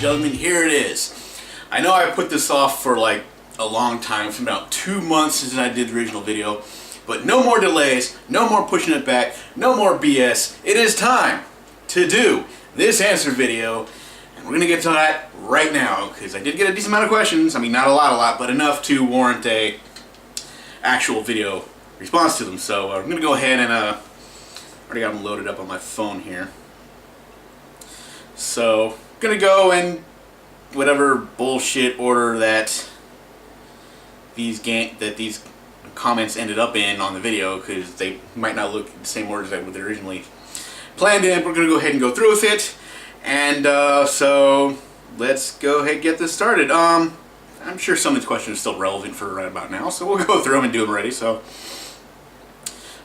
gentlemen, here it is. I know I put this off for like a long time. It's been about 2 months since I did the original video. But no more delays, no more pushing it back, no more BS. It is time to do this answer video. And we're going to get to that right now, because I did get a decent amount of questions. I mean, not a lot, but enough to warrant a actual video response to them. So I'm going to go ahead and already got them loaded up on my phone here. So I'm going to go in whatever bullshit order that these comments ended up in on the video, because they might not look the same order as I would originally planned in. We're going to go ahead and go through with it. And so let's go ahead and get this started. I'm sure some of these questions are still relevant for right about now, so we'll go through them and do them already. So,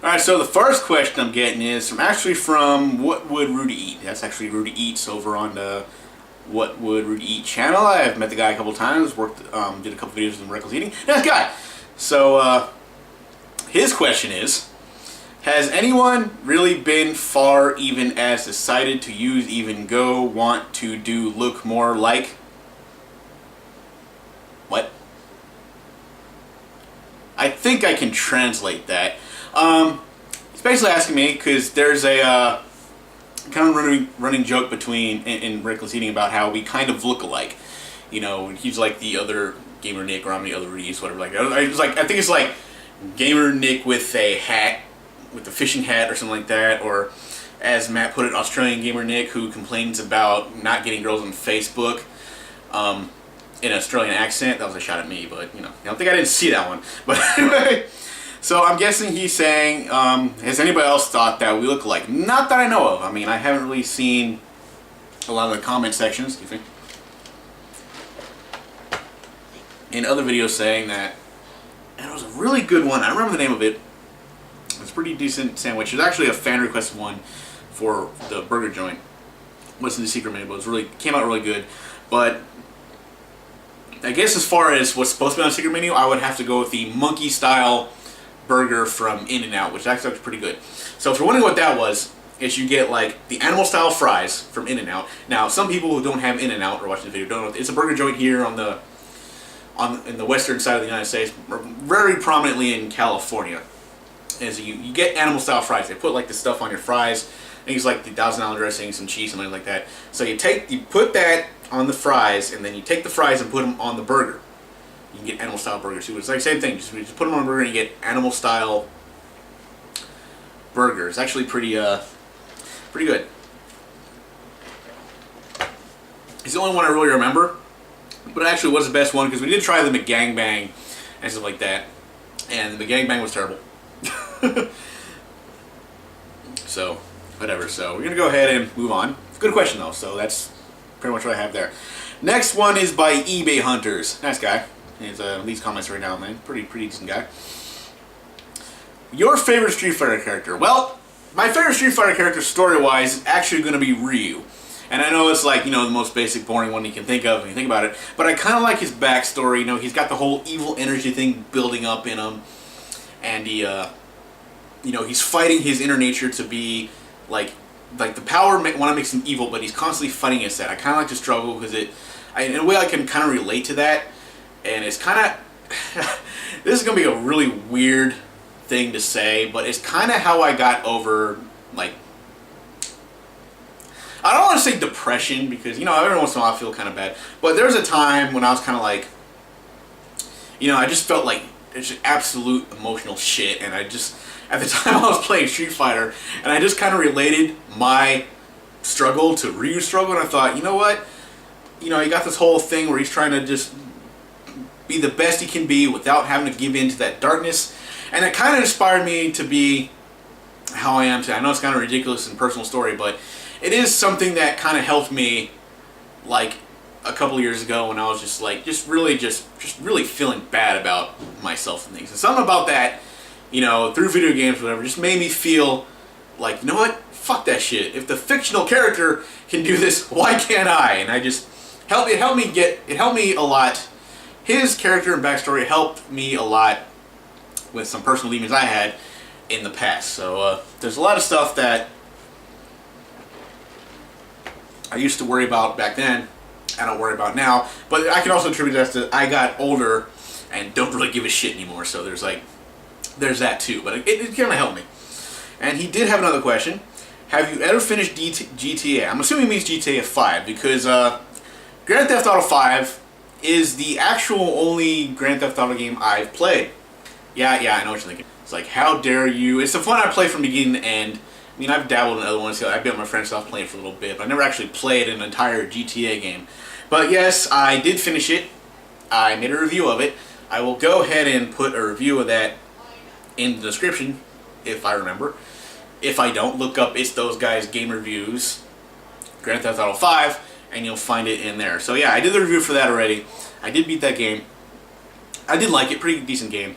alright, so the first question I'm getting is from What Would Rudy Eat? That's actually Rudy Eats over on the What Would Rudy Eat channel. I've met the guy a couple times, did a couple videos on reckless eating. Nice guy. So his question is, has anyone really been far even as decided to use even go want to do look more like? What? I think I can translate that. He's basically asking me because there's a kind of running joke between in Reckless Eating about how we kind of look alike. You know, he's like the other Gamer Nick, or I'm the other Rudy's, whatever. Like I think it's like Gamer Nick with a hat, with a fishing hat or something like that, or as Matt put it, Australian Gamer Nick, who complains about not getting girls on Facebook in an Australian accent. That was a shot at me, but you know, I don't think I didn't see that one. But anyway, so I'm guessing he's saying, has anybody else thought that we look alike? Not that I know of. I mean, I haven't really seen a lot of the comment sections, do you think? In other videos saying that, and it was a really good one. I remember the name of it. It's a pretty decent sandwich. It's actually a fan requested one for the burger joint. Wasn't the secret menu, but it came out really good. But I guess as far as what's supposed to be on the secret menu, I would have to go with the monkey style burger from InNOut, which actually looks pretty good. So if you're wondering what that was, is you get like the animal style fries from InNOut. Now, some people who don't have InNOut or watching the video don't know. It's a burger joint here in the western side of the United States, very prominently in California. And so you get animal style fries. They put like the stuff on your fries. I think it's like the $1,000 dressing, some cheese, something like that. So you put that on the fries, and then you take the fries and put them on the burger. You can get animal style burgers too. It's like the same thing. Just put them on a burger and you get animal style burger. It's actually pretty good. It's the only one I really remember, but it actually was the best one because we did try the McGangbang and stuff like that, and the McGangbang was terrible. So, whatever. So, we're going to go ahead and move on. Good question, though. So, that's pretty much what I have there. Next one is by eBay Hunters. Nice guy. He's leaves comments right now, man. Pretty decent guy. Your favorite Street Fighter character? Well, my favorite Street Fighter character, story-wise, is actually going to be Ryu. And I know it's like, you know, the most basic, boring one you can think of when you think about it. But I kind of like his backstory. You know, he's got the whole evil energy thing building up in him. And he, you know, he's fighting his inner nature to be like the power want to make him evil, but he's constantly fighting against that. I kind of like to struggle because in a way I can kind of relate to that, and it's kind of this is gonna be a really weird thing to say, but it's kind of how I got over, like, I don't want to say depression, because you know every once in a while I feel kind of bad, but there was a time when I was kind of like, you know, I just felt like it's just absolute emotional shit, and I just, at the time I was playing Street Fighter, and I just kind of related my struggle to Ryu's struggle, and I thought, you know what, you know, he got this whole thing where he's trying to just be the best he can be without having to give in to that darkness, and it kind of inspired me to be how I am today. I know it's kind of ridiculous and personal story, but it is something that kind of helped me, like, a couple of years ago when I was just like, just really feeling bad about myself and things. And something about that, you know, through video games or whatever, just made me feel like, you know what, fuck that shit. If the fictional character can do this, why can't I? And I just, it helped me a lot. His character and backstory helped me a lot with some personal demons I had in the past. So there's a lot of stuff that I used to worry about back then I don't worry about now. But I can also attribute that to I got older and don't really give a shit anymore. So there's that too. But it kind of helped me. And he did have another question. Have you ever finished GTA? I'm assuming he means GTA 5 because Grand Theft Auto 5 is the actual only Grand Theft Auto game I've played. Yeah, I know what you're thinking. It's like, how dare you? It's the fun I play from beginning to end. I mean, I've dabbled in other ones. I've been with my friends, so I've played for a little bit, but I never actually played an entire GTA game. But yes, I did finish it. I made a review of it. I will go ahead and put a review of that in the description, if I remember. If I don't, look up It's Those Guys Game Reviews, Grand Theft Auto 5, and you'll find it in there. So yeah, I did the review for that already. I did beat that game. I did like it. Pretty decent game.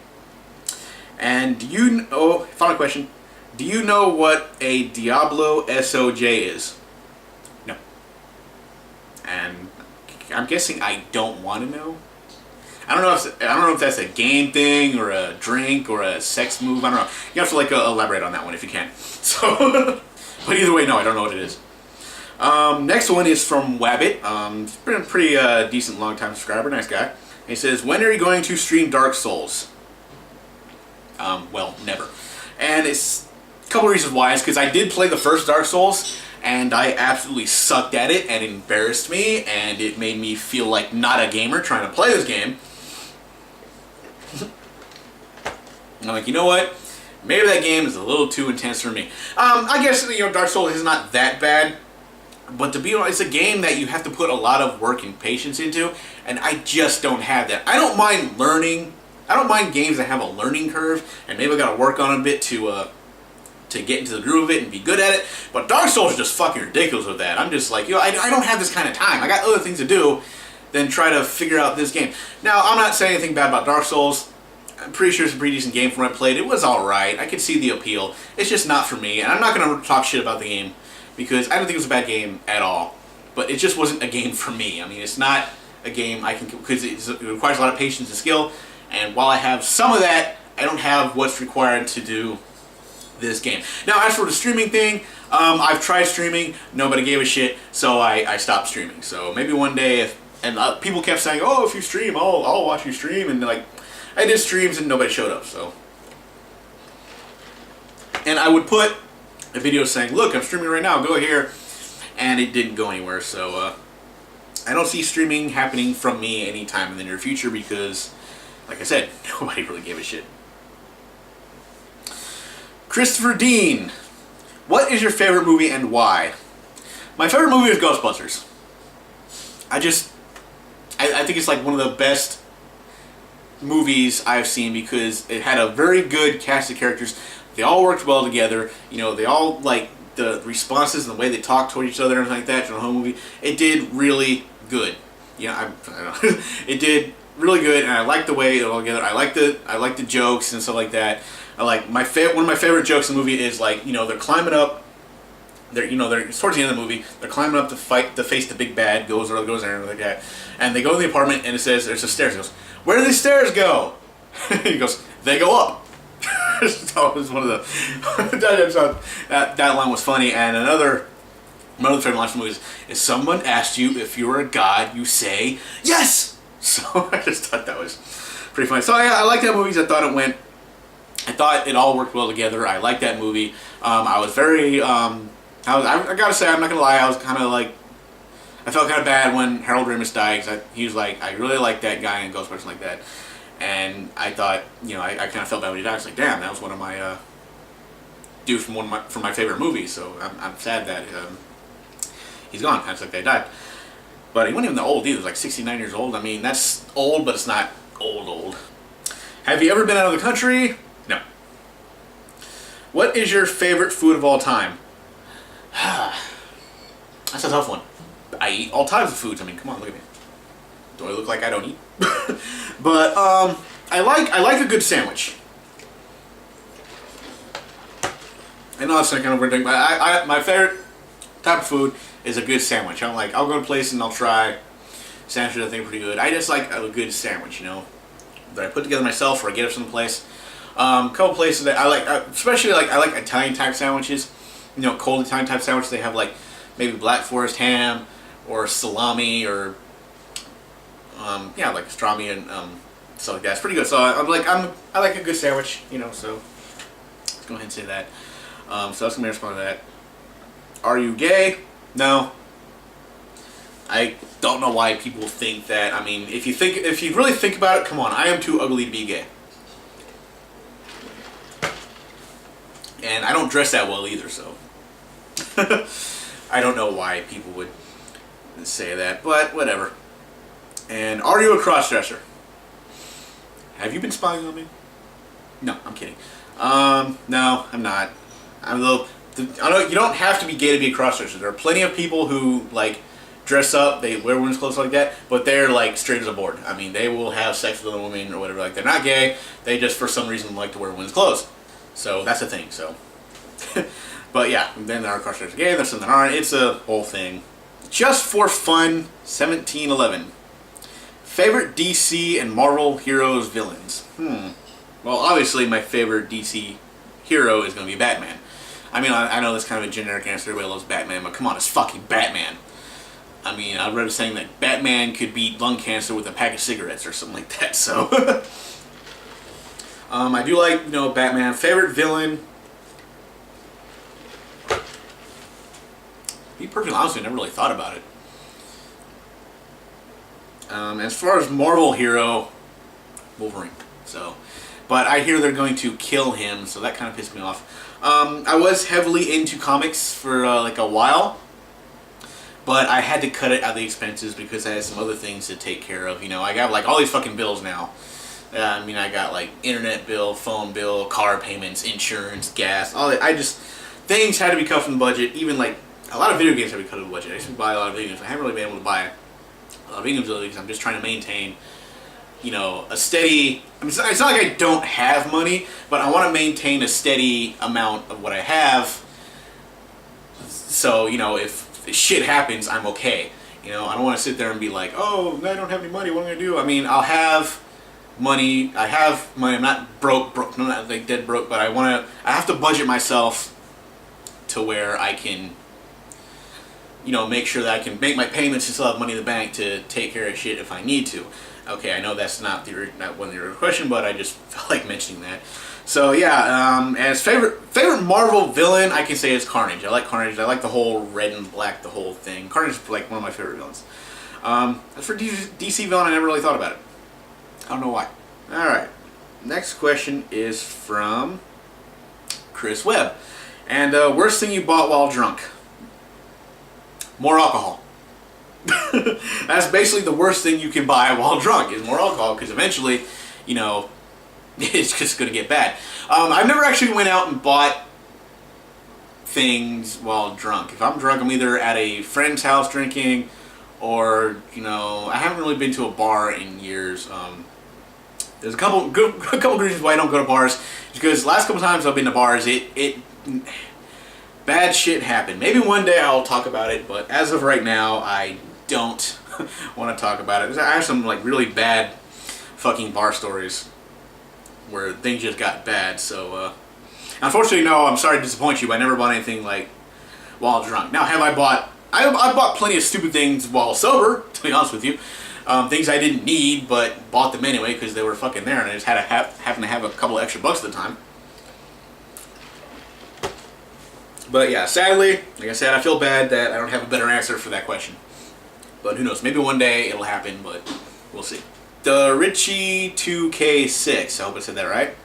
And do you know, final question, do you know what a Diablo SOJ is? No. And I'm guessing I don't want to know. I don't know if that's a game thing or a drink or a sex move. I don't know. You have to elaborate on that one if you can. So, but either way, no, I don't know what it is. Next one is from Wabbit. He's been a pretty decent long-time subscriber. Nice guy. He says, when are you going to stream Dark Souls? Well, never. And it's a couple of reasons why. It's because I did play the first Dark Souls, and I absolutely sucked at it, and it embarrassed me, and it made me feel like not a gamer trying to play this game. I'm like, you know what? Maybe that game is a little too intense for me. I guess, Dark Souls is not that bad, but to be honest, it's a game that you have to put a lot of work and patience into, and I just don't have that. I don't mind learning. I don't mind games that have a learning curve, and maybe I got to work on a bit to get into the groove of it and be good at it. But Dark Souls is just fucking ridiculous with that. I'm just like, I don't have this kind of time. I got other things to do than try to figure out this game. Now, I'm not saying anything bad about Dark Souls. I'm pretty sure it's a pretty decent game from what I played. It was alright. I could see the appeal. It's just not for me, and I'm not going to talk shit about the game because I don't think it was a bad game at all. But it just wasn't a game for me. I mean, it's not a game I can, because it requires a lot of patience and skill, and while I have some of that, I don't have what's required to do this game. Now, as for the streaming thing, I've tried streaming, nobody gave a shit, so I stopped streaming. So maybe one day, people kept saying, oh, if you stream, I'll watch you stream, and like, I did streams and nobody showed up, so. And I would put a video saying, look, I'm streaming right now, go here, and it didn't go anywhere, so I don't see streaming happening from me anytime in the near future because, like I said, nobody really gave a shit. Christopher Dean, what is your favorite movie and why? My favorite movie is Ghostbusters. I think it's like one of the best movies I've seen because it had a very good cast of characters. They all worked well together. They all, like, the responses and the way they talked toward each other and everything like that during the whole movie. It did really good. I don't know. It did really good, and I liked the way it all together. I like the jokes and stuff like that. I like one of my favorite jokes in the movie is like, they're climbing up. They're towards the end of the movie. They're climbing up to face the big bad. Goes there and like that. And they go to the apartment and it says there's a stairs. He goes, where do these stairs go? He goes, they go up. That was one of the that line was funny. And another favorite line from the movie is someone asked you if you were a god, you say yes. So I just thought that was pretty funny. So I like that movie. I thought it all worked well together. I liked that movie. I was very, I gotta say, I'm not gonna lie, I was kind of like, I felt kind of bad when Harold Ramis died, because he was like, I really like that guy in Ghostbusters like that. And I thought, I kind of felt bad when he died. I was like, damn, that was one of my, dude from my favorite movies, so I'm sad that he's gone. That's like they died. But he wasn't even that old either. He was like 69 years old. I mean, that's old, but it's not old. Have you ever been out of the country? No. What is your favorite food of all time? That's a tough one. I eat all types of foods. I mean, come on, look at me. Do I look like I don't eat? But I like a good sandwich. I know that's not kind of weird thing, but my favorite type of food is a good sandwich. I'll go to a place and I'll try sandwiches I think are pretty good. I just like a good sandwich, that I put together myself or I get it from the place. A couple places that I like, especially I like Italian type sandwiches. Cold Italian type sandwiches. They have like maybe Black Forest ham or salami or Yeah, like pastrami and stuff like that. It's pretty good. So I like a good sandwich, you know. So let's go ahead and say that. So that's gonna be response to that. Are you gay? No. I don't know why people think that. I mean, if you really think about it, come on, I am too ugly to be gay. And I don't dress that well either, so I don't know why people would say that, but whatever. And are you a crossdresser? Have you been spying on me? No, I'm kidding. No, I'm not. I know you don't have to be gay to be a crossdresser. There are plenty of people who like dress up, they wear women's clothes like that, but they're like straight as a board. I mean, they will have sex with other women or whatever. Like, they're not gay. They just for some reason like to wear women's clothes. So that's a thing. So, but yeah, then there are crossdressers gay. There's some that aren't. It's a whole thing. Just for fun, 1711. Favorite DC and Marvel heroes villains. Well, obviously my favorite DC hero is going to be Batman. I mean, I know that's kind of a generic answer. Everybody loves Batman, but come on, it's fucking Batman. I mean, I read saying that Batman could beat lung cancer with a pack of cigarettes or something like that. So, I do like, you know, Batman. Favorite villain. To be perfectly honest, I never really thought about it. As far as Marvel hero, Wolverine. So, but I hear they're going to kill him, so that kind of pissed me off. I was heavily into comics for like a while, but I had to cut it out of the expenses because I had some other things to take care of. You know, I got like all these fucking bills now. I mean, I got like internet bill, phone bill, car payments, insurance, gas, all that. Things had to be cut from the budget. Even like a lot of video games had to be cut from the budget. I used to buy a lot of video games. I haven't really been able to buy a lot of video games lately because I'm just trying to maintain, you know, a steady. I mean, it's not like I don't have money, but I want to maintain a steady amount of what I have. So, you know, if shit happens, I'm okay. You know, I don't want to sit there and be like, oh, I don't have any money. What am I gonna do? I mean, I'll have money. I have money. I'm not broke. I'm not like dead broke, but I have to budget myself to where I can, you know, make sure that I can make my payments and still have money in the bank to take care of shit if I need to. Okay, I know that's not one of your question, but I just felt like mentioning that. So yeah, as favorite Marvel villain, I can say is Carnage. I like Carnage. I like the whole red and black, the whole thing. Carnage is like one of my favorite villains. As for DC villain, I never really thought about it. I don't know why. All right, next question is from Chris Webb, and worst thing you bought while drunk. More alcohol. That's basically the worst thing you can buy while drunk is more alcohol, because eventually, you know, it's just going to get bad. I've never actually went out and bought things while drunk. If I'm drunk, I'm either at a friend's house drinking, or, you know, I haven't really been to a bar in years. There's a couple reasons why I don't go to bars. Because last couple times I've been to bars, bad shit happened. Maybe one day I'll talk about it, but as of right now, I don't want to talk about it. I have some like really bad fucking bar stories where things just got bad. So unfortunately, no, I'm sorry to disappoint you, but I never bought anything like while drunk. Now, have I bought? I bought plenty of stupid things while sober, to be honest with you. Things I didn't need, but bought them anyway because they were fucking there, and I just had to happen to have a couple of extra bucks at the time. But yeah, sadly, like I said, I feel bad that I don't have a better answer for that question. But who knows? Maybe one day it'll happen, but we'll see. The Richie 2K6, I hope I said that right.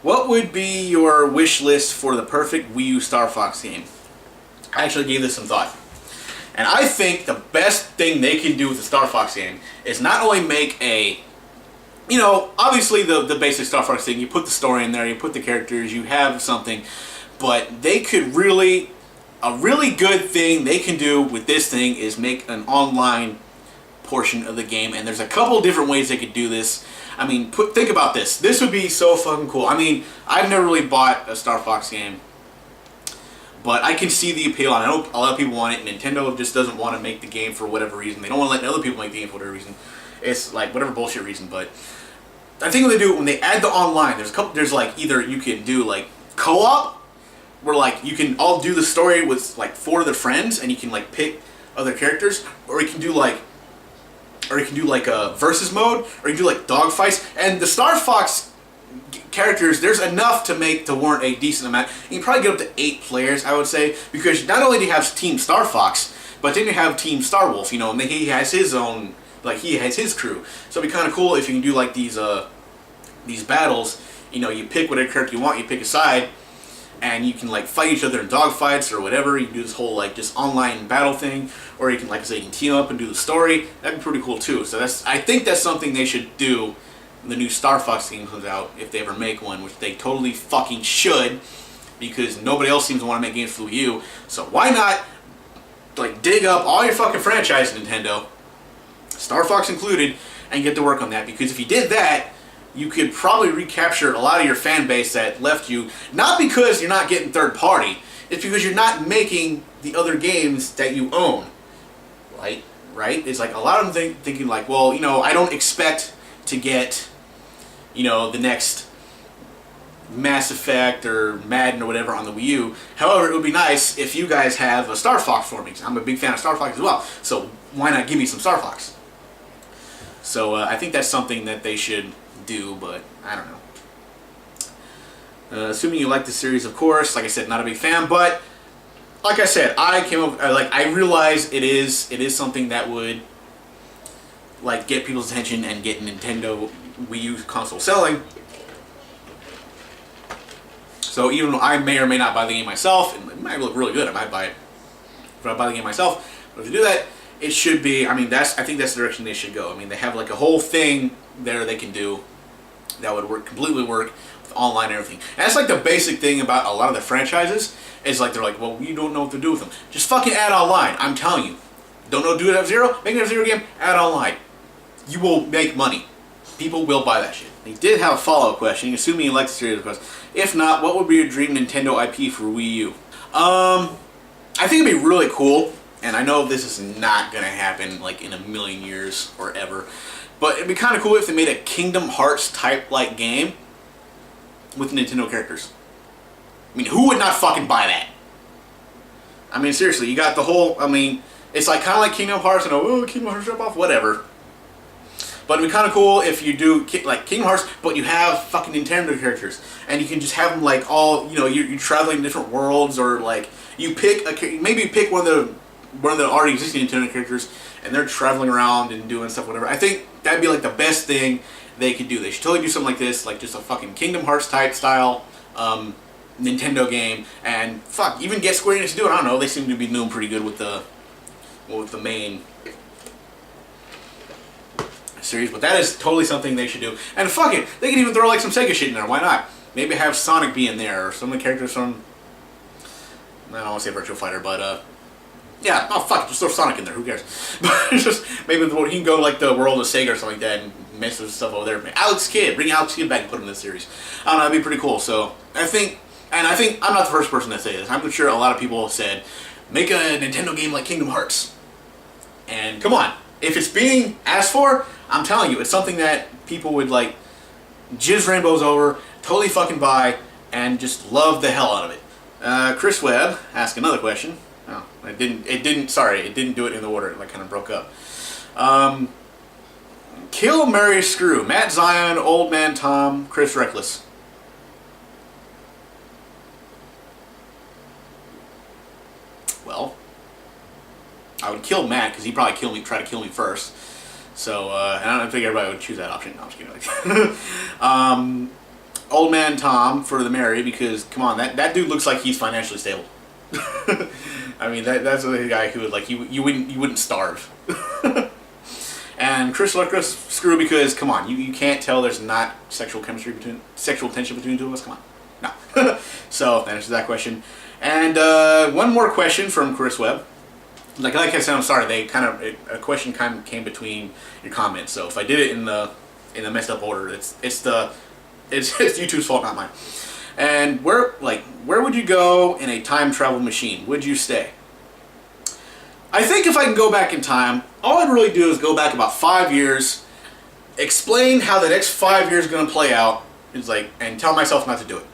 What would be your wish list for the perfect Wii U Star Fox game? I actually gave this some thought. And I think the best thing they can do with the Star Fox game is not only make a, you know, obviously the basic Star Fox thing, you put the story in there, you put the characters, you have something, but they could really, a really good thing they can do with this thing is make an online portion of the game, and there's a couple different ways they could do this. I mean, think about this. This would be so fucking cool. I mean, I've never really bought a Star Fox game, but I can see the appeal. I know a lot of people want it. Nintendo just doesn't want to make the game for whatever reason. They don't want to let other people make the game for whatever reason. It's like whatever bullshit reason. But I think what they do when they add the online, there's like either you can do like co-op, where like you can all do the story with like 4 of their friends, and you can like pick other characters, or you can do like or you can do like a versus mode, or you can do like dog fights. And the Star Fox characters, there's enough to warrant a decent amount. You can probably get up to 8 players, I would say, because not only do you have Team Star Fox, but then you have Team Star Wolf, you know, and he has his own, like, he has his crew. So it'd be kind of cool if you can do like these battles. You know, you pick whatever character you want, you pick a side, and you can like fight each other in dogfights or whatever. You can do this whole like just online battle thing, or you can, like I say, you can team up and do the story. That'd be pretty cool too. So I think that's something they should do when the new Star Fox game comes out, if they ever make one, which they totally fucking should, because nobody else seems to want to make games for the Wii U. So why not like dig up all your fucking franchise, Nintendo, Star Fox included, and get to work on that? Because if you did that, you could probably recapture a lot of your fan base that left you, not because you're not getting third party, it's because you're not making the other games that you own. Right? It's like a lot of them thinking like, well, you know, I don't expect to get, you know, the next Mass Effect or Madden or whatever on the Wii U. However, it would be nice if you guys have a Star Fox for me. I'm a big fan of Star Fox as well. So why not give me some Star Fox? So I think that's something that they should do, but I don't know. Assuming you like the series, of course. Like I said, not a big fan, but like I said, I realize it is something that would like get people's attention and get Nintendo Wii U console selling. So even though I may or may not buy the game myself, and it might look really good, I might buy it if I buy the game myself. But if you do that, it should be, I mean, I think that's the direction they should go. I mean, they have like a whole thing there they can do that would completely work with online and everything. And that's like the basic thing about a lot of the franchises, is like they're like, well, we don't know what to do with them. Just fucking add online. I'm telling you. Don't know do it F-Zero? Make an F-Zero game, add online. You will make money. People will buy that shit. They did have a follow-up question, assuming you like the series, of course. If not, what would be your dream Nintendo IP for Wii U? I think it'd be really cool, and I know this is not going to happen like in a million years or ever, but it'd be kind of cool if they made a Kingdom Hearts type like game with Nintendo characters. I mean, who would not fucking buy that? I mean, seriously, you got the whole, I mean, it's like kind of like Kingdom Hearts, and Kingdom Hearts rip off, whatever. But it'd be kind of cool if you do like Kingdom Hearts, but you have fucking Nintendo characters, and you can just have them like all, you know, you're traveling to different worlds, or like you pick maybe you pick one of the already existing Nintendo characters, and they're traveling around and doing stuff, whatever. I think that'd be like the best thing they could do. They should totally do something like this, like just a fucking Kingdom Hearts type style Nintendo game, and fuck, even get Square Enix to do it. I don't know. They seem to be doing pretty good with the main series, but that is totally something they should do. And fuck it, they can even throw like some Sega shit in there. Why not? Maybe have Sonic be in there, or some of the characters from, I don't want to say Virtua Fighter, but yeah, oh fuck, just throw Sonic in there. Who cares? But just maybe he can go like the world of Sega or something like that and mess with stuff over there. Alex Kidd, bring Alex Kidd back and put him in this series. I don't know, that'd be pretty cool. So I think I'm not the first person to say this. I'm sure a lot of people have said, make a Nintendo game like Kingdom Hearts. And come on, if it's being asked for, I'm telling you, it's something that people would like jizz rainbows over, totally fucking buy, and just love the hell out of it. Chris Webb asked another question. Oh, it didn't do it in the order. It like kind of broke up. Kill, marry, screw. Matt Zion, Old Man Tom, Chris Reckless. Well, I would kill Matt because he'd probably try to kill me first. So, and I don't think everybody would choose that option. No, I'm just kidding. Old Man Tom for the marry, because come on, that dude looks like he's financially stable. I mean, that's the guy who would like you wouldn't starve. And Chris Lucas, screw, because come on, you can't tell there's not sexual tension between the two of us. Come on, no. So that answers that question. And one more question from Chris Webb. Like I said, I'm sorry. A question kind of came between your comments. So if I did it in the messed up order, it's YouTube's fault, not mine. And where would you go in a time travel machine? Would you stay? I think if I can go back in time, all I'd really do is go back about 5 years, explain how the next 5 years is going to play out, and tell myself not to do it.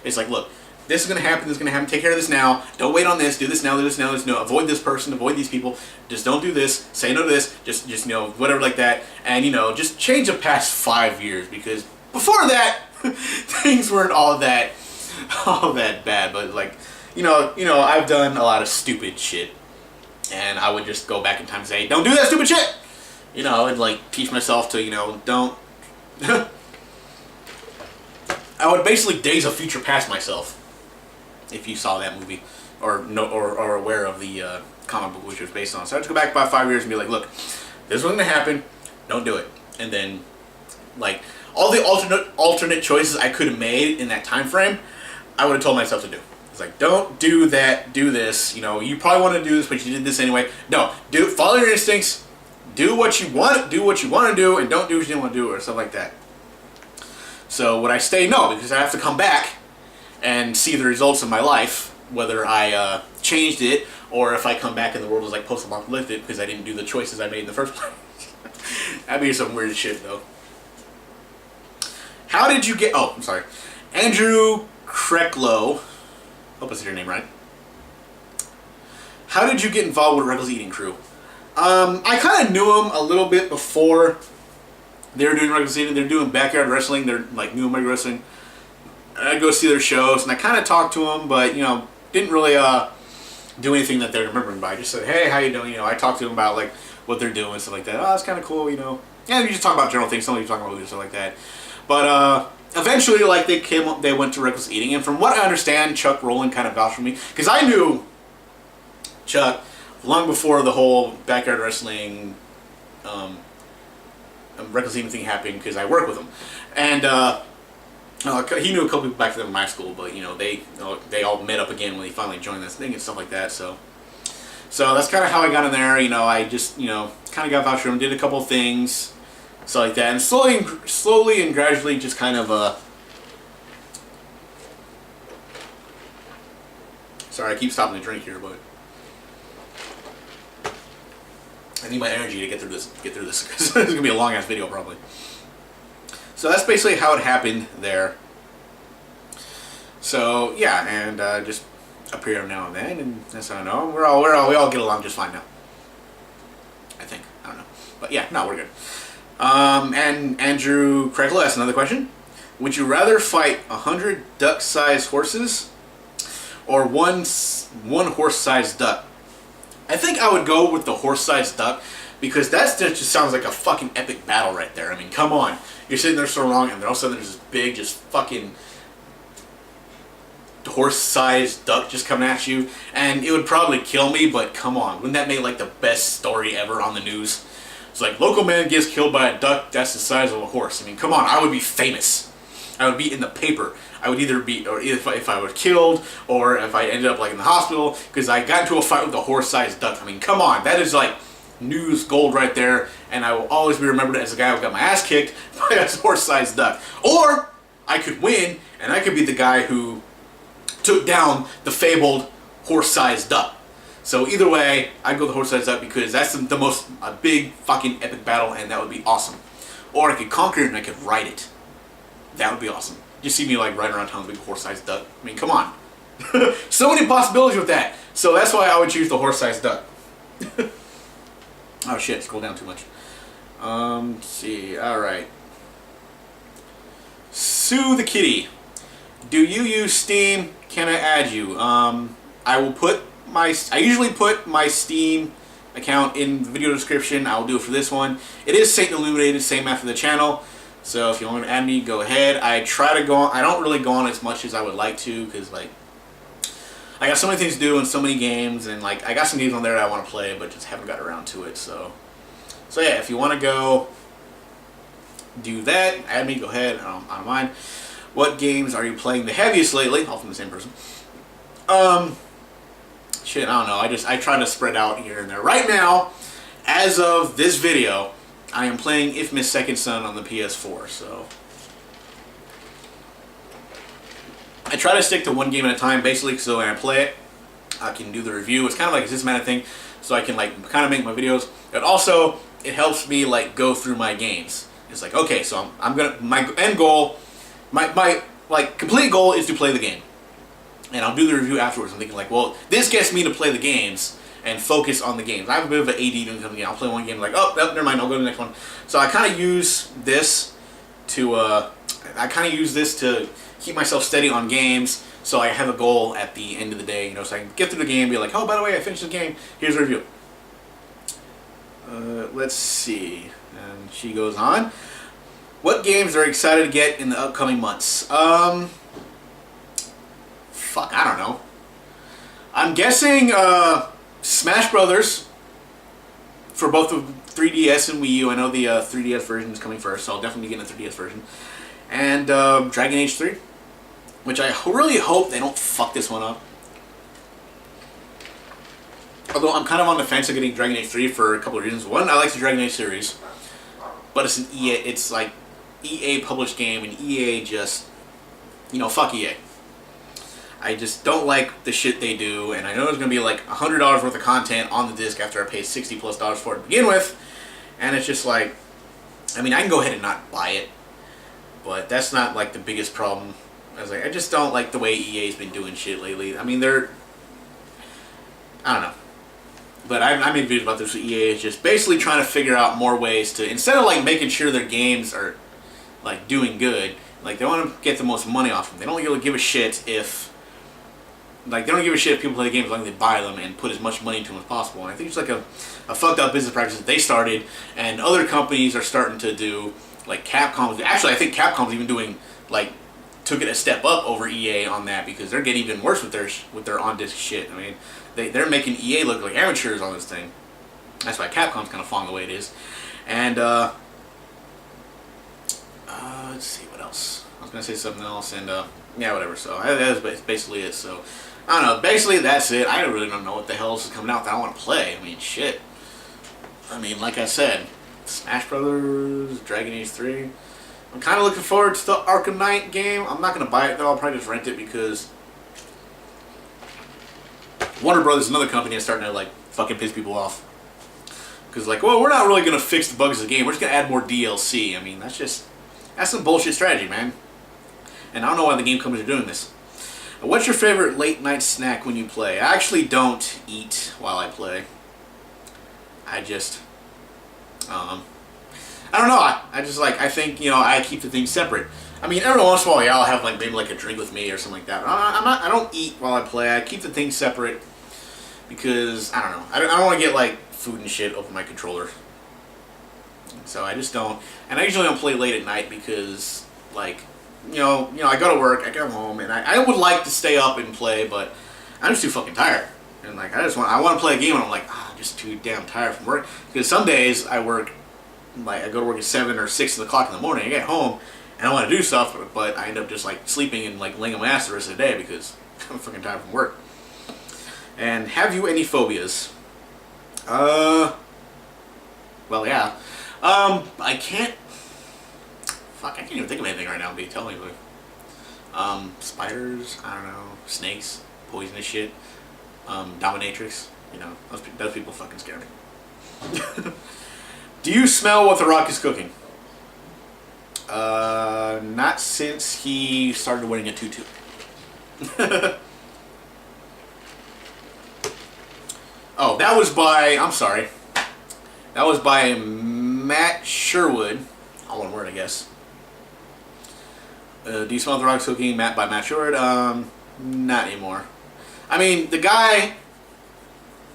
It's like, look, this is going to happen, this is going to happen, take care of this now, don't wait on this, do this now, do this now, this no, avoid this person, avoid these people, just don't do this, say no to this, just you know, whatever like that, and you know, just change the past 5 years, because before that, things weren't all that bad, but like, you know, I've done a lot of stupid shit, and I would just go back in time and say, don't do that stupid shit, you know, and like teach myself to, you know, don't, I would basically Days of Future Past myself, if you saw that movie, or aware of the comic book which it was based on. So I had to go back about 5 years and be like, look, this is what's going to happen, don't do it. And then, like, all the alternate choices I could have made in that time frame, I would have told myself to do. It's like, don't do that, do this. You know, you probably want to do this, but you did this anyway. No, follow your instincts, do what you want to do, and don't do what you didn't want to do, or stuff like that. So would I stay? No, because I have to come back and see the results of my life, whether I changed it or if I come back and the world was like post-apocalyptic because I didn't do the choices I made in the first place. That'd be some weird shit, though. How did you get... Oh, I'm sorry. Andrew Kreklow. Hope I said your name right. How did you get involved with Reckless Eating Crew? I kind of knew him a little bit before they were doing Reckless Eating. They're doing backyard wrestling. They're like new American wrestling. I'd go see their shows, and I kind of talked to them, but, you know, didn't really do anything that they're remembering by. I just said, hey, how you doing? You know, I talked to them about, like, what they're doing and stuff like that. Oh, it's kind of cool, you know. Yeah, you just talk about general things. Some of you talk about movies and stuff like that. But eventually, like, they went to Reckless Eating, and from what I understand, Chuck Rowland kind of vouched for me, because I knew Chuck long before the whole backyard wrestling Reckless Eating thing happened, because I work with him. And he knew a couple people back then in my school, but, you know, they all met up again when they finally joined this thing and stuff like that. So that's kind of how I got in there. You know, I just, you know, kind of got vouched for him, did a couple of things, stuff like that, and slowly and gradually just kind of sorry, I keep stopping to drink here, but I need my energy to get through this because it's gonna be a long ass video probably. So that's basically how it happened there. So yeah, and just appear every now and then, and that's how I know we all get along just fine now. I think, I don't know, but yeah, no, we're good. And Andrew Kreklow asked another question: would you rather fight 100 duck-sized horses or one horse-sized duck? I think I would go with the horse-sized duck, because that just sounds like a fucking epic battle right there. I mean, come on. You're sitting there so long, and then all of a sudden there's this big, just fucking horse-sized duck just coming at you, and it would probably kill me, but come on. Wouldn't that make, like, the best story ever on the news? It's like, local man gets killed by a duck that's the size of a horse. I mean, come on. I would be famous. I would be in the paper. I would either be, or if I was killed, or if I ended up, like, in the hospital, because I got into a fight with a horse-sized duck. I mean, come on. That is, like, news gold right there, and I will always be remembered as a guy who got my ass kicked by a horse-sized duck. Or I could win, and I could be the guy who took down the fabled horse-sized duck. So either way, I'd go the horse-sized duck, because that's the most big fucking epic battle, and that would be awesome. Or I could conquer it and I could ride it. That would be awesome. You see me like riding around town with a big horse-sized duck. I mean, come on. So many possibilities with that. So that's why I would choose the horse-sized duck. Oh shit, scroll down too much. Let's see, alright. Sue the Kitty. Do you use Steam? Can I add you? I usually put my Steam account in the video description. I will do it for this one. It is SaintIlluminated, same after the channel. So if you want to add me, go ahead. I try to go on. I don't really go on as much as I would like to, because, like, I got so many things to do and so many games, and, like, I got some games on there that I want to play, but just haven't got around to it. So yeah, if you want to go do that, add me, go ahead. I don't mind. What games are you playing the heaviest lately? All from the same person. Shit, I don't know. I try to spread out here and there. Right now, as of this video, I am playing Infamous Second Son on the PS4, so I try to stick to one game at a time, basically, so when I play it, I can do the review. It's kind of like a systematic thing, so I can, like, kind of make my videos. But also, it helps me, like, go through my games. It's like, okay, so I'm gonna, my end goal, my like, complete goal is to play the game. and I'll do the review afterwards. I'm thinking like, well, this gets me to play the games and focus on the games. I have a bit of an AD doing something. I'll play one game like, oh, nope, never mind, I'll go to the next one. So I kind of use this to keep myself steady on games, so I have a goal at the end of the day, so I can get through the game and be like, oh, by the way, I finished the game, here's a review. Let's see, and she goes on. What games are you excited to get in the upcoming months? Fuck, I don't know. I'm guessing, Smash Brothers for both the 3DS and Wii U. I know the 3DS version is coming first, so I'll definitely get a 3DS version. And Dragon Age 3, which I really hope they don't fuck this one up. Although I'm kind of on the fence of getting Dragon Age 3 for a couple of reasons. One, I like the Dragon Age series, but it's an EA. It's like EA published game, and EA just, fuck EA. I just don't like the shit they do, and I know there's going to be like $100 worth of content on the disc after I paid $60+ for it to begin with, and it's just like, I mean, I can go ahead and not buy it, but that's not like the biggest problem. I just don't like the way EA's been doing shit lately. I mean, I don't know. But I made videos about this with EA. Is just basically trying to figure out more ways to, instead of like making sure their games are like doing good, like they want to get the most money off them. They don't really give a shit if people play the game as long as they buy them and put as much money into them as possible. And I think it's like a fucked up business practice that they started, and other companies are starting to do, like Capcom. Actually, I think Capcom's even doing, like, took it a step up over EA on that, because they're getting even worse with their on-disc shit. I mean, they're making EA look like amateurs on this thing. That's why Capcom's kind of falling the way it is. And let's see what else. I was gonna say something else, and yeah, whatever. So that's basically it. So I don't know. Basically, that's it. I really don't know what the hell else is coming out that I want to play. I mean, shit. I mean, like I said, Smash Brothers, Dragon Age 3. I'm kind of looking forward to the Arkham Knight game. I'm not going to buy it, though. I'll probably just rent it, because Warner Brothers is another company that's starting to, like, fucking piss people off. Because, like, well, we're not really going to fix the bugs of the game. We're just going to add more DLC. I mean, that's some bullshit strategy, man. And I don't know why the game companies are doing this. What's your favorite late night snack when you play? I actually don't eat while I play. I just, I don't know. I think, I keep the things separate. I mean, every once in a while, yeah, I'll have like maybe like a drink with me or something like that. But I don't eat while I play. I keep the things separate because, I don't know. I don't want to get like food and shit over my controller. So I just don't. And I usually don't play late at night because, like, I go to work, I come home, and I would like to stay up and play, but I'm just too fucking tired. And like, I want to play a game, and I'm like, I'm just too damn tired from work. Because some days I work, like, I go to work at 7 or 6 o'clock in the morning, I get home, and I want to do stuff, but I end up just like sleeping and like laying on my ass the rest of the day because I'm fucking tired from work. And have you any phobias? Well, yeah. I can't even think of anything right now, be telling me. Spiders, I don't know, snakes, poisonous shit, dominatrix, those people fucking scare me. Do you smell what The Rock is cooking? Not since he started wearing a tutu. Oh, that was by Matt Sherwood. All one word, I guess. Do you smell The Rock's cooking? By Matt Sherwood? Not anymore. I mean, the guy,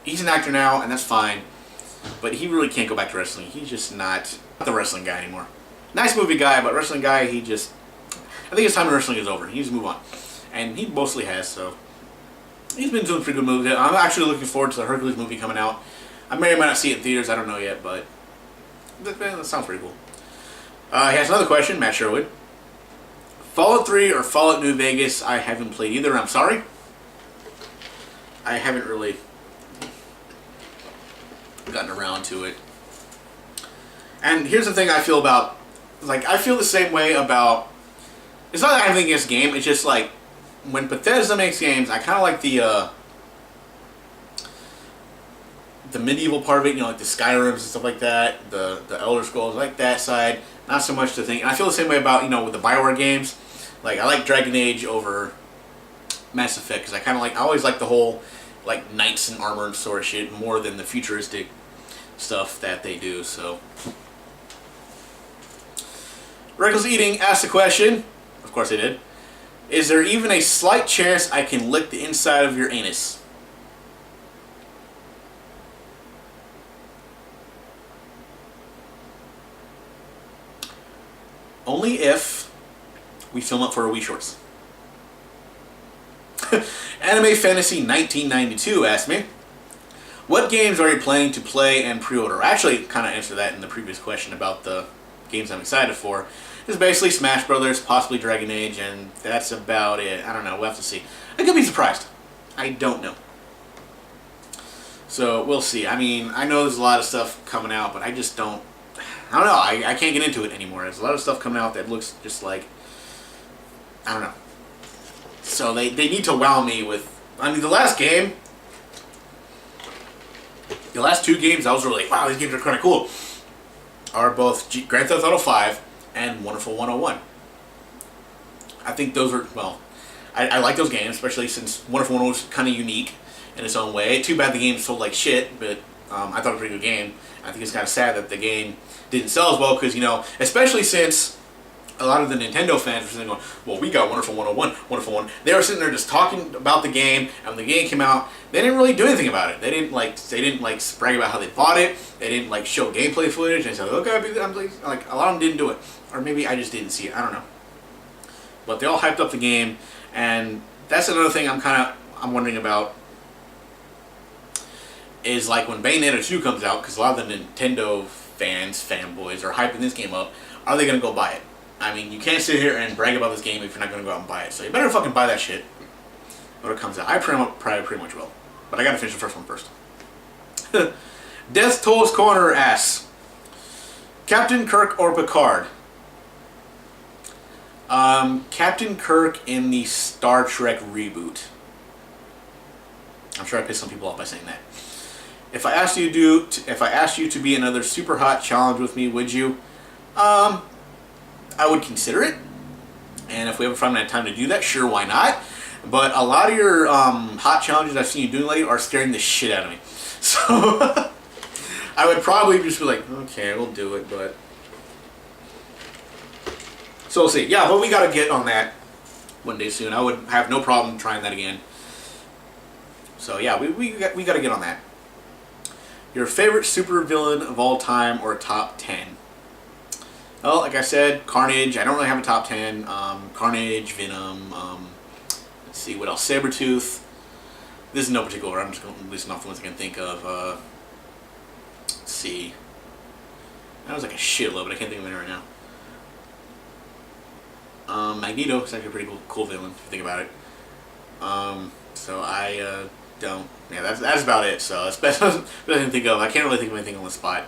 he's an actor now, and that's fine. But he really can't go back to wrestling. He's just not the wrestling guy anymore. Nice movie guy, but wrestling guy, I think his time in wrestling is over. He needs to move on. And he mostly has, so. He's been doing pretty good movies. I'm actually looking forward to the Hercules movie coming out. I may or may not see it in theaters, I don't know yet, but that sounds pretty cool. He has another question, Matt Sherwood. Fallout 3 or Fallout New Vegas? I haven't played either, I'm sorry. I haven't really gotten around to it. And here's the thing I feel about, like, I feel the same way about, it's not that I have anything against the game, it's just like, when Bethesda makes games, I kind of like the medieval part of it, like the Skyrims and stuff like that, the Elder Scrolls, like that side, not so much the thing. And I feel the same way about, with the BioWare games. Like, I like Dragon Age over Mass Effect, because I always like the whole like knights and armor sort of shit more than the futuristic stuff that they do. So, Reckless Eating asked the question. Of course, they did. Is there even a slight chance I can lick the inside of your anus? Only if we film it for a Wii Shorts. Anime Fantasy 1992 asked me, what games are you planning to play and pre-order? I actually kind of answered that in the previous question about the games I'm excited for. It's basically Smash Brothers, possibly Dragon Age, and that's about it. I don't know. We'll have to see. I could be surprised. I don't know. So we'll see. I mean, I know there's a lot of stuff coming out, but I just don't. I don't know. I can't get into it anymore. There's a lot of stuff coming out that looks just like, I don't know. So they need to wow me with. I mean, the last game, the last two games, I was really like, wow, these games are kind of cool. Are both Grand Theft Auto 5 and Wonderful 101. I think those are, well, I like those games, especially since Wonderful 101 was kind of unique in its own way. Too bad the game sold like shit, but I thought it was a pretty good game. I think it's kind of sad that the game didn't sell as well because, you know, especially since a lot of the Nintendo fans were sitting going, well, we got Wonderful 101, Wonderful 1. They were sitting there just talking about the game, and when the game came out, they didn't really do anything about it. They didn't brag about how they bought it. They didn't like show gameplay footage. And said, okay, I'm like a lot of them didn't do it, or maybe I just didn't see it. I don't know. But they all hyped up the game, and that's another thing I'm wondering about. Is like when Bayonetta 2 comes out, because a lot of the Nintendo fanboys are hyping this game up. Are they gonna go buy it? I mean, you can't sit here and brag about this game if you're not going to go out and buy it. So you better fucking buy that shit when it comes out. I probably pretty much will. But I got to finish the first one first. Death Tolls Corner asks, Captain Kirk or Picard? Captain Kirk in the Star Trek reboot. I'm sure I pissed some people off by saying that. If I asked you to be another super hot challenge with me, would you? I would consider it, and if we ever find time to do that, sure, why not? But a lot of your hot challenges I've seen you doing lately are scaring the shit out of me. So I would probably just be like, okay, we'll do it, but so we'll see. Yeah, but we got to get on that one day soon. I would have no problem trying that again. So yeah, we got to get on that. Your favorite supervillain of all time or top 10? Well, like I said, Carnage. I don't really have a top 10. Carnage, Venom. Let's see, what else? Sabretooth. This is no particular order. I'm just going to list off the ones I can think of. Let's see. That was like a shitload, but I can't think of it right now. Magneto is actually a pretty cool villain, if you think about it. So I don't. Yeah, that's about it. So that's best I can think of. I can't really think of anything on the spot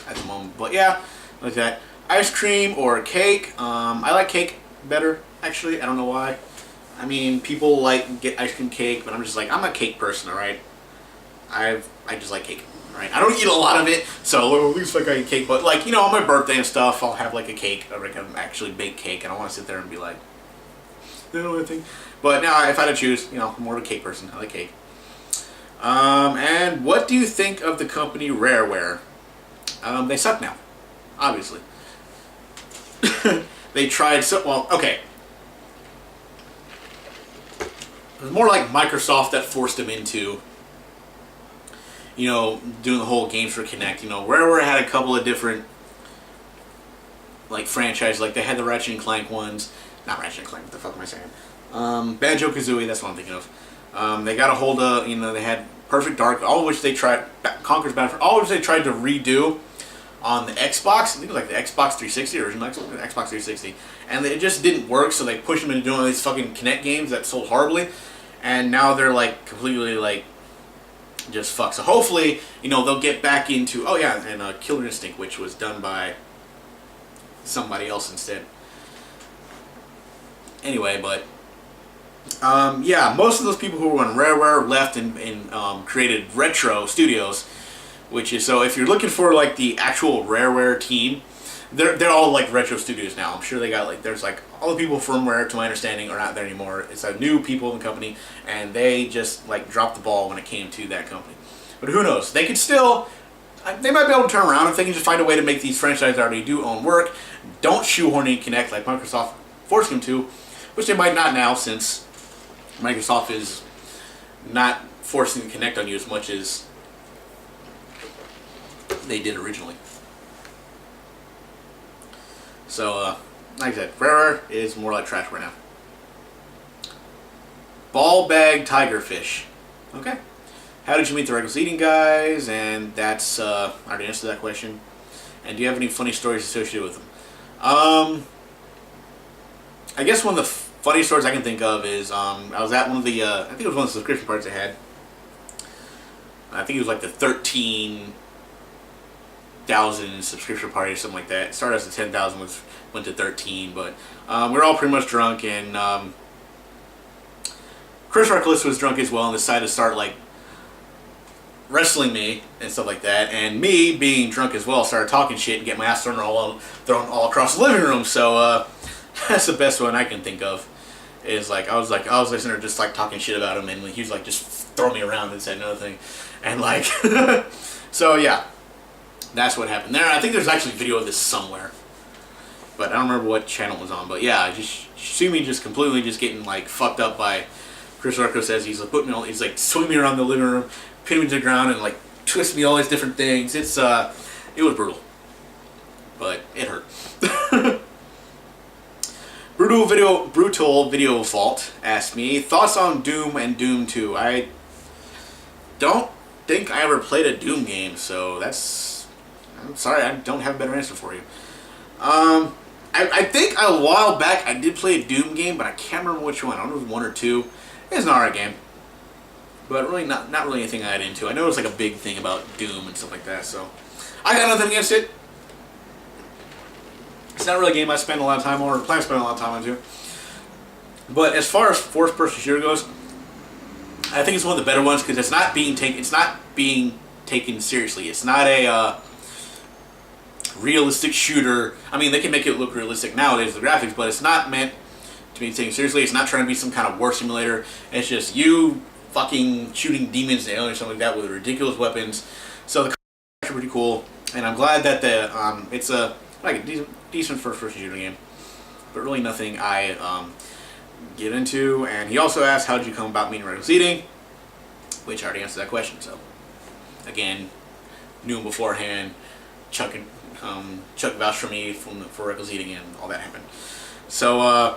at the moment. But yeah, like that. Ice cream or cake. I like cake better, actually. I don't know why. I mean, people get ice cream cake, but I'm just like, I'm a cake person, alright? I just like cake, alright? I don't eat a lot of it, so at least I eat cake. But like, you know, on my birthday and stuff, I'll have like a cake, or like an actually baked cake. I don't want to sit there and be like, you know what I think. But now, if I had to choose, you know, I'm more of a cake person. I like cake. And what do you think of the company Rareware? They suck now, obviously. They tried okay. It was more like Microsoft that forced them into, you know, doing the whole games for Kinect. You know, Rareware had a couple of different like franchises. Like they had the Ratchet and Clank ones. Not Ratchet and Clank. What the fuck am I saying? Banjo-Kazooie. That's what I'm thinking of. They got a hold of. You know, they had Perfect Dark. All of which they tried. Conker's Bad Fur. All of which they tried to redo on the Xbox. I think it was like the Xbox 360, original Xbox 360, and it just didn't work. So they pushed them into doing all these fucking Kinect games that sold horribly, and now they're like completely like just fucked. So hopefully, you know, they'll get back into and Killer Instinct, which was done by somebody else instead. Anyway, but yeah, most of those people who were on Rareware left and created Retro Studios. Which is, so if you're looking for like the actual Rareware team, they're all like retro studios now. I'm sure they got like there's like all the people from Rare, to my understanding, are not there anymore. It's a new people in the company, and they just like dropped the ball when it came to that company. But who knows? They could still. They might be able to turn around if they can just find a way to make these franchises that already do own work. Don't shoehorn in Kinect like Microsoft forced them to, which they might not now since Microsoft is not forcing Kinect on you as much as they did originally. So, like I said, Rare is more like trash right now. Ball bag tigerfish. Okay. How did you meet the Reckless Eating guys? And that's, I already answered that question. And do you have any funny stories associated with them? I guess one of the funny stories I can think of is, I was at one of the, I think it was one of the subscription parties I had. I think it was like the 13,000 subscription party or something like that. It started as a 10,000, went to 13, but we were all pretty much drunk, and Chris Reckless was drunk as well and decided to start like wrestling me and stuff like that, and me being drunk as well started talking shit and get my ass thrown all across the living room. So that's the best one I can think of. Is like I was listening to just like talking shit about him, and he was like just throwing me around and said another thing, and like so yeah, that's what happened there. I think there's actually a video of this somewhere, but I don't remember what channel it was on. But yeah, just see me just completely just getting like fucked up by Chris Reckless. Says he's like putting me, he's like swinging me around the living room, pinning me to the ground, and like twisting me all these different things. It was brutal, but it hurt. Brutal Video Fault asked me, thoughts on Doom and Doom 2. I don't think I ever played a Doom game, so I'm sorry, I don't have a better answer for you. I think a while back I did play a Doom game, but I can't remember which one. I don't know if it was 1 or 2. It's an alright game, but really not really anything I had into. I know it was like a big thing about Doom and stuff like that, so I got nothing against it. It's not really a game I spend a lot of time on, or plan to spend a lot of time on too. But as far as first-person shooter goes, I think it's one of the better ones because it's not being taken seriously. It's not a realistic shooter. I mean, they can make it look realistic nowadays with the graphics, but it's not meant to be taken seriously. It's not trying to be some kind of war simulator. It's just you fucking shooting demons and aliens or something like that with ridiculous weapons. So the concepts are pretty cool, and I'm glad that it's a decent first-person shooter game, but really nothing I get into. And he also asked, how did you come about meeting Reckless Eating? Which I already answered that question. So again, knew him beforehand. Chuck vouched for me for Reckless Eating, and all that happened. So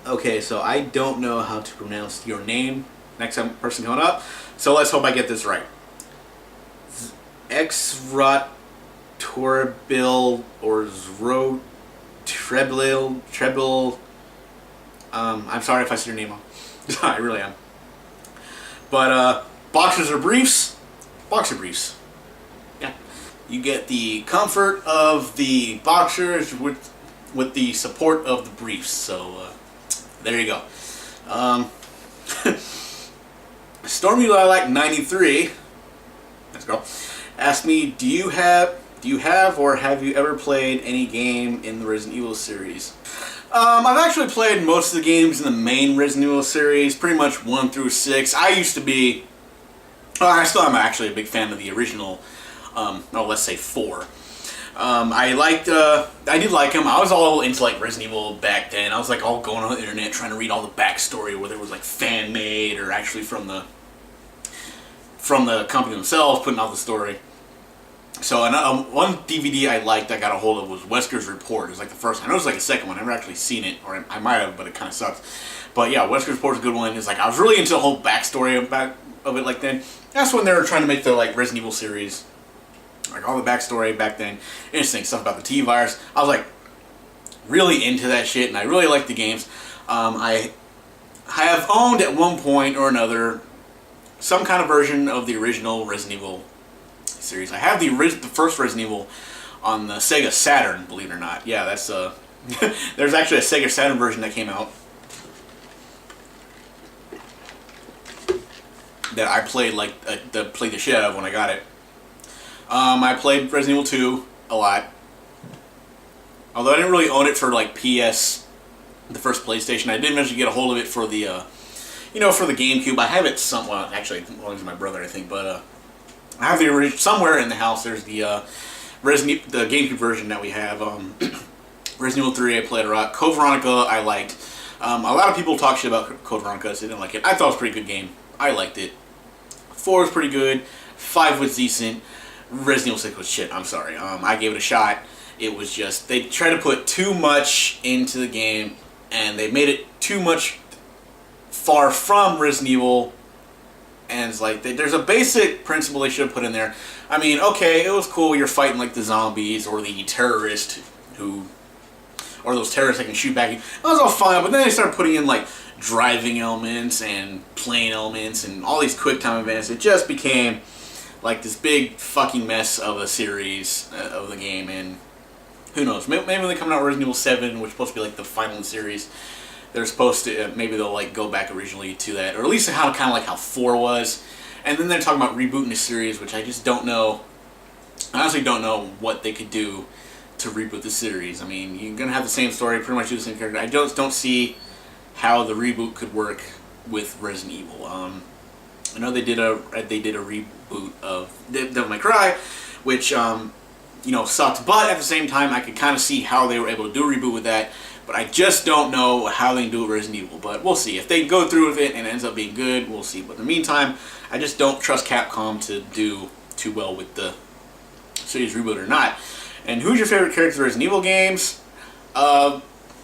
okay, so I don't know how to pronounce your name. Next time person coming up. So let's hope I get this right. Torbil or Zro Treble. I'm sorry if I said your name wrong. I really am. But boxers or briefs? Boxer briefs. Yeah. You get the comfort of the boxers with the support of the briefs. So there you go. Stormy Lilac 93. Let's go. Asked me, do you have or have you ever played any game in the Resident Evil series? I've actually played most of the games in the main Resident Evil series, pretty much 1 through 6. I used to be, I still am actually a big fan of the original, let's say 4. I did like them. I was all into like Resident Evil back then. I was like all going on the internet trying to read all the backstory, whether it was like fan made or actually from the company themselves putting out the story. So one DVD I liked I got a hold of was Wesker's Report. It was like the first. I know it was like a second one. I never actually seen it, or I might have, but it kind of sucks. But yeah, Wesker's Report is a good one. It's like I was really into the whole backstory of it. Like then, that's when they were trying to make the like Resident Evil series, like all the backstory back then. Interesting stuff about the T virus. I was like really into that shit, and I really liked the games. I have owned at one point or another some kind of version of the original Resident Evil series. I have the first Resident Evil on the Sega Saturn, believe it or not. Yeah, that's there's actually a Sega Saturn version that came out that I played played the shit out of when I got it. I played Resident Evil 2 a lot. Although I didn't really own it for like PS, the first PlayStation. I did eventually get a hold of it for the, for the GameCube. I have it somewhat. Actually, it belongs to my brother, I think. But I have the original somewhere in the house. There's the the GameCube version that we have. Resident Evil 3, I played a lot. Code Veronica, I liked. A lot of people talk shit about Code Veronica, so they didn't like it. I thought it was a pretty good game. I liked it. 4 was pretty good. 5 was decent. Resident Evil 6 was shit. I'm sorry. I gave it a shot. It was just, they tried to put too much into the game, and they made it too much far from Resident Evil. And it's like, there's a basic principle they should have put in there. I mean, okay, it was cool. You're fighting like the zombies or the terrorist or those terrorists that can shoot back. That was all fine, but then they started putting in like driving elements and plane elements and all these quick time events. It just became like this big fucking mess of a series of the game, and who knows? Maybe when they come out with Resident Evil 7, which is supposed to be like the final series, they're supposed to maybe they'll like go back originally to that, or at least how kind of like how 4 was, and then they're talking about rebooting the series, which I just don't know. I honestly don't know what they could do to reboot the series. I mean, you're gonna have the same story, pretty much do the same character. I just don't see how the reboot could work with Resident Evil. I know they did a reboot of Devil May Cry, which sucked, but at the same time, I could kind of see how they were able to do a reboot with that. But I just don't know how they can do it with Resident Evil. But we'll see. If they go through with it and it ends up being good, we'll see. But in the meantime, I just don't trust Capcom to do too well with the series reboot or not. And who's your favorite character in Resident Evil games?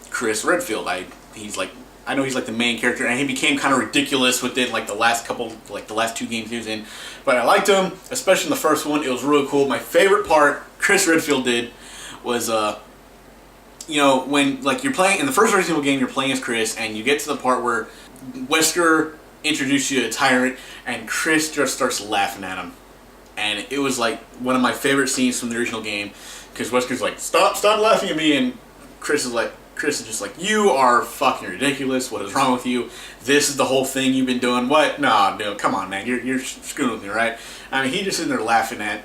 Chris Redfield. I know he's like the main character, and he became kind of ridiculous within like the last 2 games he was in. But I liked him, especially in the first one. It was really cool. My favorite part Chris Redfield did was when like you're playing in the first Resident Evil game, you're playing as Chris, and you get to the part where Wesker introduces you to a tyrant, and Chris just starts laughing at him. And it was like one of my favorite scenes from the original game, because Wesker's like, stop laughing at me, and Chris is just like, you are fucking ridiculous. What is wrong with you? This is the whole thing you've been doing. What? No, come on, man. You're screwing with me, right? I mean, he just sitting there laughing at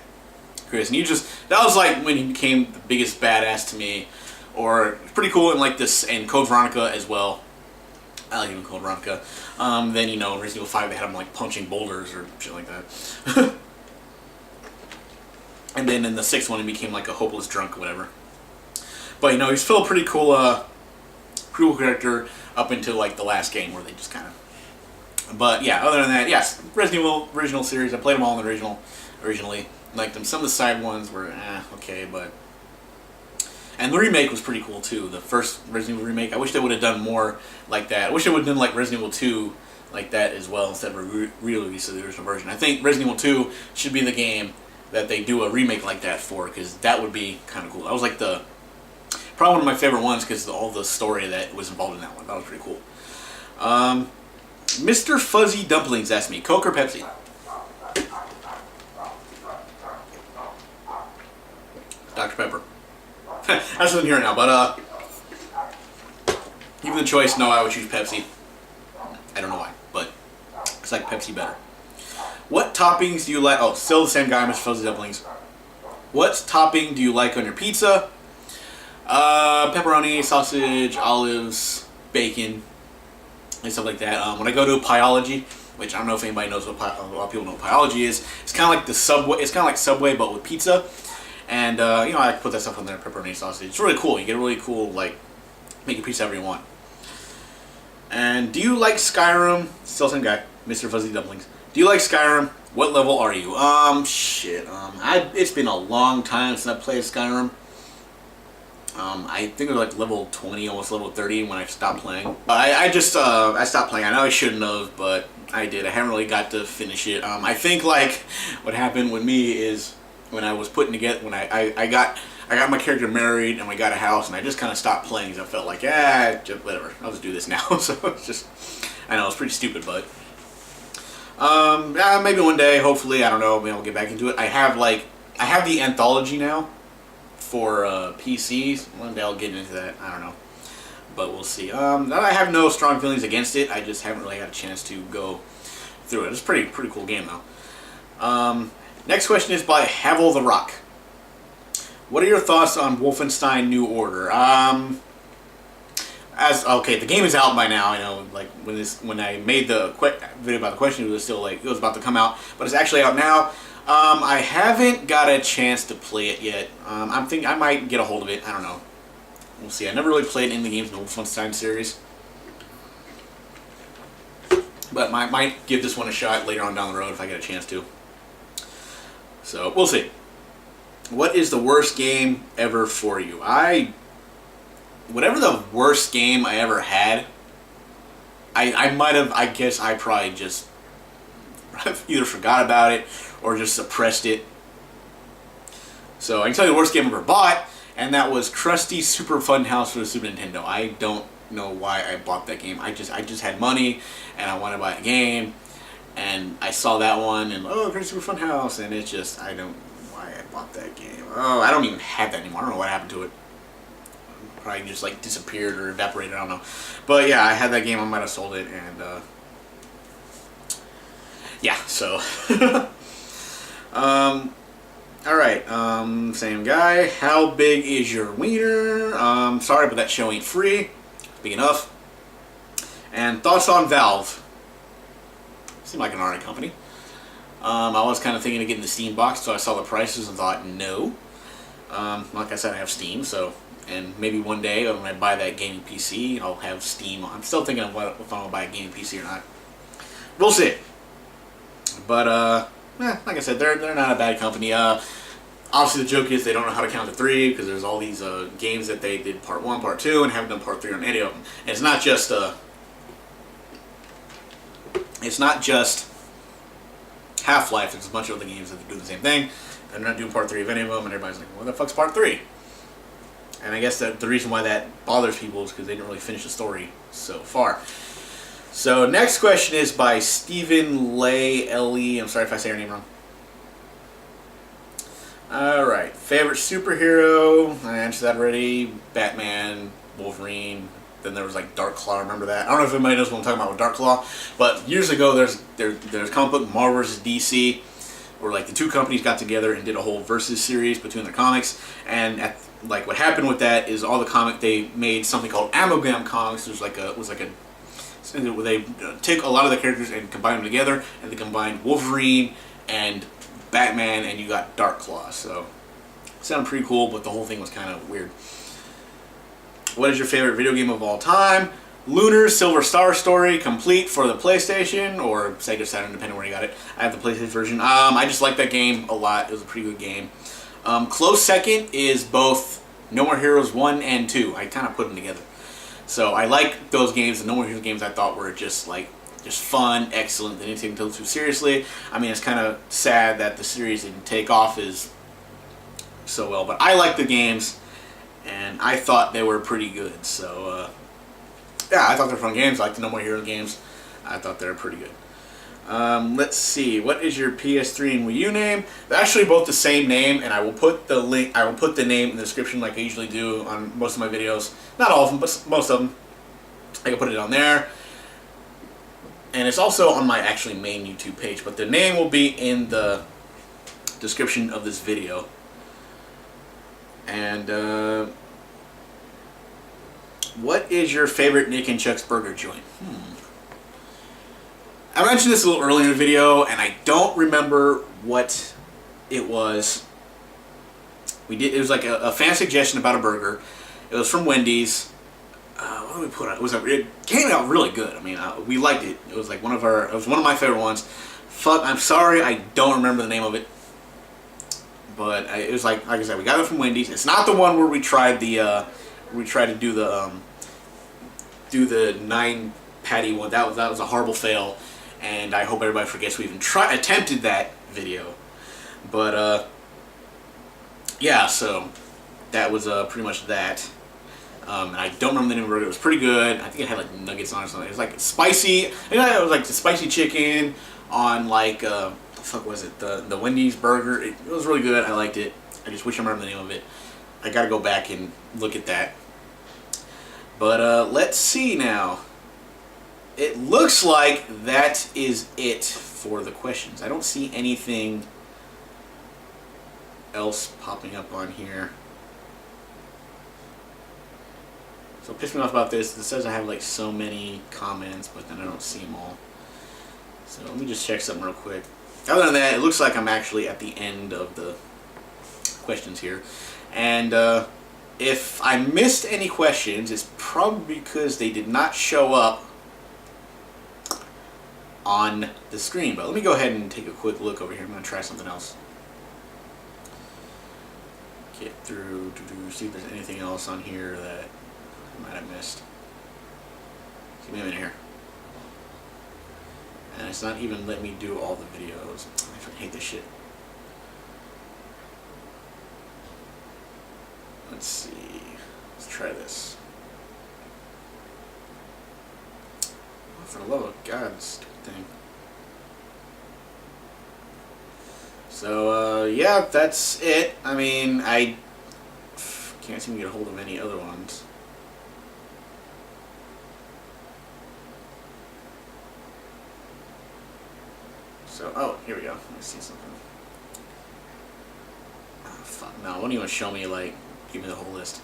Chris, and that was like when he became the biggest badass to me. Or pretty cool in like this and Code Veronica as well. I like him in Code Veronica. Then in Resident Evil 5 they had him like punching boulders or shit like that. And then in the 6th one he became like a hopeless drunk or whatever. But he's still a pretty cool character up until like the last game where they just kind of. But yeah, other than that, yes, Resident Evil original series. I played them all in the originally. Liked them. Some of the side ones were okay, but. And the remake was pretty cool too. The first Resident Evil remake. I wish they would have done more like that. I wish they would have done like Resident Evil 2 like that as well instead of a re-release of the original version. I think Resident Evil 2 should be the game that they do a remake like that for, because that would be kind of cool. That was like probably one of my favorite ones because all the story that was involved in that one. That was pretty cool. Mr. Fuzzy Dumplings asked me, Coke or Pepsi? Dr. Pepper. That's what I'm hearing now, but given the choice, no, I would choose Pepsi. I don't know why, but it's like Pepsi better. What toppings do you like? Oh, still the same guy, Mr. Fuzzy Dumplings. What topping do you like on your pizza? Pepperoni, sausage, olives, bacon, and stuff like that. When I go to Pieology, which I don't know if anybody knows what a lot of people know what Pieology is. It's kind of like the Subway. It's kind of like Subway, but with pizza. And, I put that stuff on there, pepperoni sausage. It's really cool. You get a really cool, like, make your pizza however you want. And do you like Skyrim? Still same guy, Mr. Fuzzy Dumplings. Do you like Skyrim? What level are you? It's been a long time since I played Skyrim. I think it was like level 20, almost level 30 when I stopped playing. But I stopped playing. I know I shouldn't have, but I did. I haven't really got to finish it. I think, like, what happened with me is, when I was putting together, when I got my character married and we got a house, and I just kind of stopped playing because I felt like, just whatever, I'll just do this now. So it's just, I know it's pretty stupid, but maybe one day, hopefully, I don't know, maybe I'll get back into it. I have the anthology now for PCs. One day I'll get into that. I don't know, but we'll see. I have no strong feelings against it. I just haven't really had a chance to go through it. It's a pretty cool game though. Next question is by Havel the Rock. What are your thoughts on Wolfenstein New Order? The game is out by now. I know, like when I made the video about the question, it was still like it was about to come out, but it's actually out now. I haven't got a chance to play it yet. I'm thinking I might get a hold of it. I don't know. We'll see. I never really played any of the games in the Wolfenstein series, but I might give this one a shot later on down the road if I get a chance to. So we'll see. What is the worst game ever for you? Whatever the worst game I ever had, I guess I probably just either forgot about it or just suppressed it. So I can tell you the worst game I ever bought, and that was Krusty Super Fun House for the Super Nintendo. I don't know why I bought that game. I just had money, and I wanted to buy a game, and I saw that one, and Krusty Super Fun House, and it's just, I don't know why I bought that game. Oh, I don't even have that anymore. I don't know what happened to it. Probably just like disappeared or evaporated, I don't know. But yeah, I had that game, I might have sold it, and yeah, so alright, same guy. How big is your wiener? Sorry, but that show ain't free. Big enough. And thoughts on Valve? Seemed like an alright company. I was kind of thinking of getting the Steam box, so I saw the prices and thought no. Like I said, I have Steam, so, and maybe one day when I buy that gaming PC, I'll have Steam. I'm still thinking of if I'm gonna buy a gaming PC or not. We'll see. But like I said, they're not a bad company. Obviously, the joke is they don't know how to count to 3 because there's all these games that they did part 1, part 2, and haven't done part 3 on any of them. And it's not just Half-Life. There's a bunch of other games that do the same thing. They're not doing part 3 of any of them, and everybody's like, "What the fuck's part 3?" And I guess that the reason why that bothers people is because they didn't really finish the story so far. So next question is by Stephen Lay Ellie. I'm sorry if I say her name wrong. Alright, favorite superhero? I answered that already. Batman, Wolverine. Then there was like Dark Claw. Remember that? I don't know if anybody knows what I'm talking about with Dark Claw, but years ago there's comic book Marvel vs. DC, where like the two companies got together and did a whole versus series between their comics. And like what happened with that is all the comic, they made something called Amalgam Comics. It was like a they took a lot of the characters and combined them together, and they combined Wolverine and Batman, and you got Dark Claw. So it sounded pretty cool, but the whole thing was kind of weird. What is your favorite video game of all time? Lunar Silver Star Story complete for the PlayStation or Sega Saturn, depending on where you got it. I have the PlayStation version. I just like that game a lot. It was a pretty good game. Close second is both No More Heroes 1 and 2. I kind of put them together. So I like those games. The No More Heroes games I thought were just fun, excellent. They didn't take them too seriously. I mean, it's kind of sad that the series didn't take off as so well, but I like the games, and I thought they were pretty good. So yeah, I thought they were fun games. I like the No More Heroes games. I thought they were pretty good. Let's see. What is your PS3 and Wii U name? They're actually both the same name, and I will put the link. I will put the name in the description like I usually do on most of my videos. Not all of them, but most of them. I can put it on there, and it's also on my actually main YouTube page. But the name will be in the description of this video. And what is your favorite Nick and Chuck's burger joint? I mentioned this a little earlier in the video, and I don't remember what it was. It was like a fan suggestion about a burger. It was from Wendy's. What did we put on it? It came out really good. I mean, we liked it. It was like one of my favorite ones. Fuck, I'm sorry, I don't remember the name of it. But it was like I said, we got it from Wendy's. It's not the one where we tried to do the 9 patty one. That was a horrible fail. And I hope everybody forgets we even attempted that video. But yeah, so that was pretty much that. And I don't remember the name of the burger. It was pretty good. I think it had like nuggets on it or something. It was like spicy. It was like the spicy chicken on like the fuck was it? The Wendy's burger. It was really good. I liked it. I just wish I remember the name of it. I gotta go back and look at that. But let's see now. It looks like that is it for the questions. I don't see anything else popping up on here. So what pissed me off about this, it says I have like so many comments, but then I don't see them all. So let me just check something real quick. Other than that, it looks like I'm actually at the end of the questions here. And if I missed any questions, it's probably because they did not show up on the screen. But let me go ahead and take a quick look over here. I'm going to try something else. Get through to see if there's anything else on here that I might have missed. Give me a minute here. And it's not even letting me do all the videos. I hate this shit. Let's see. Let's try this. Oh, for the love of God, this stupid thing. So, yeah, that's it. I mean, I can't seem to get a hold of any other ones. So, oh, here we go. Let me see something. Oh, fuck, no, it won't even show me, like, give me the whole list.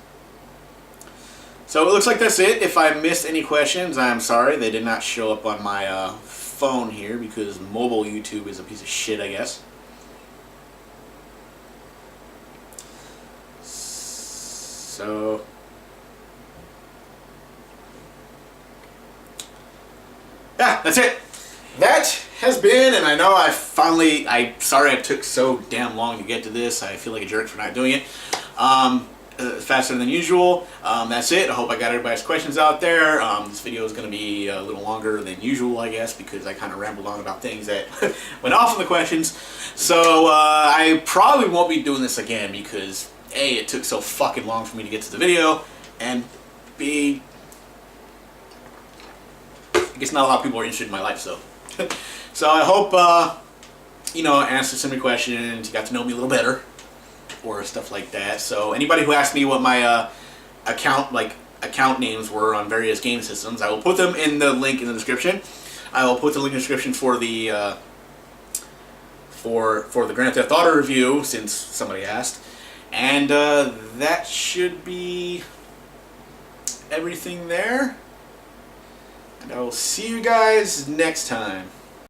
So, it looks like that's it. If I missed any questions, I'm sorry. They did not show up on my phone here because mobile YouTube is a piece of shit, I guess. So, yeah, that's it. That has been, and I know I'm sorry it took so damn long to get to this. I feel like a jerk for not doing it faster than usual. That's it. I hope I got everybody's questions out there. This video is going to be a little longer than usual, I guess, because I kind of rambled on about things that went off in the questions. So I probably won't be doing this again because A, it took so fucking long for me to get to the video, and B, I guess not a lot of people are interested in my life, so. So I hope, you know, I answered some of your questions, you got to know me a little better, or stuff like that. So anybody who asked me what my account names were on various game systems, I will put them in the link in the description. I will put the link in the description for the for the Grand Theft Auto review, since somebody asked. And that should be everything there. And I will see you guys next time.